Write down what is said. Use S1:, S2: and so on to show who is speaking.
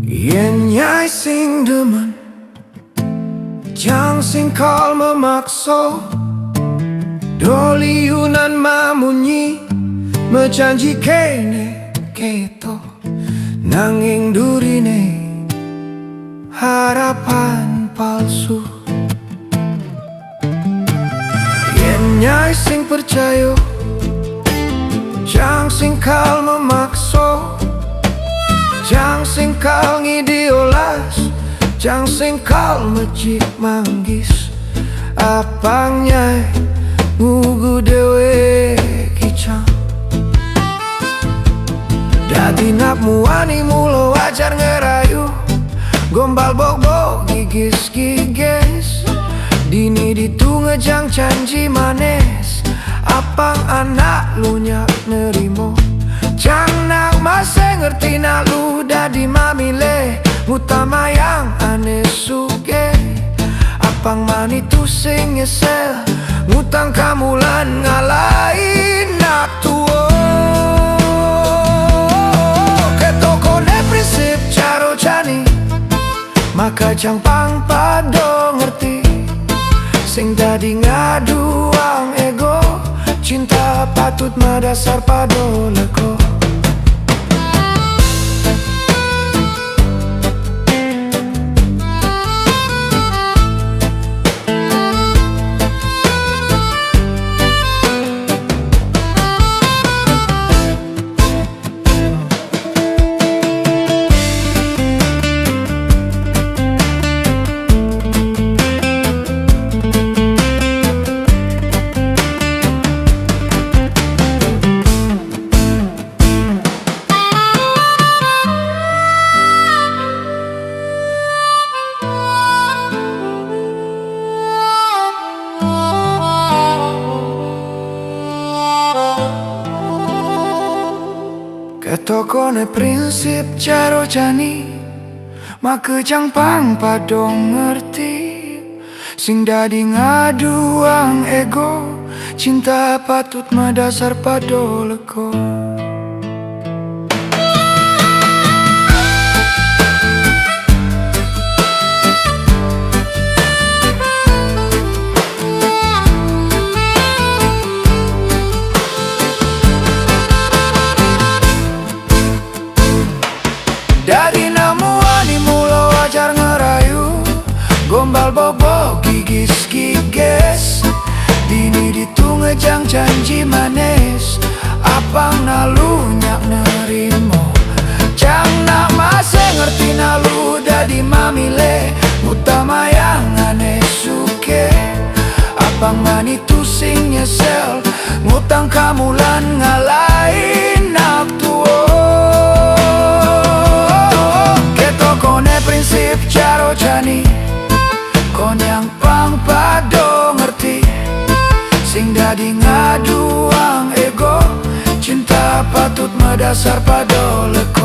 S1: Yen nyai sing demen, jang sing kal memaksa. Doli yunan mamunyi, mejanji kene keto. Nanging durine harapan palsu. Yen nyai sing percaya, jang sing kal memaksa. Jang sing kal ngidiolas, jang sing kal mejik manggis. Apang nyai ngugu dewe kicang. Dadi nak muani mulo wajar ngerayu, gombal bok-bok gigis-gigis. Dini ditu ngejang janji manis, apang anak lu nyak nerimo. Jang nak masih ngerti nak lu dadi mamile, ngutama yang aneh suge. Apang mani tu sing nyesel, ngutang kamu lan ngalahin nak tuo. Ketokone prinsip caro jani, maka jang pang pado ngerti. Sing dadi ngaduang ego, cinta patut madasar pado lego. Ketokone prinsip caro jani, maka jang pang padong ngerti. Sing dadi ngaduang ego, cinta patut madasar pado lego. Dari namuani mulo wajar ngerayu, gombal bobo gigis-gigis. Dini ditu ngejang janji manis, apang nalu nyak nerimo. Jang nak masih ngerti nalu dadi mamile, utama yang aneh suke. Apang mani tu sing nyesel, ngutang kamu lan ngalahin nak tuo. Ketokone prinsip caro jani, kon yang pang pado ngerti. Sing dadi ngaduang ego, cinta patut madasar pado lego.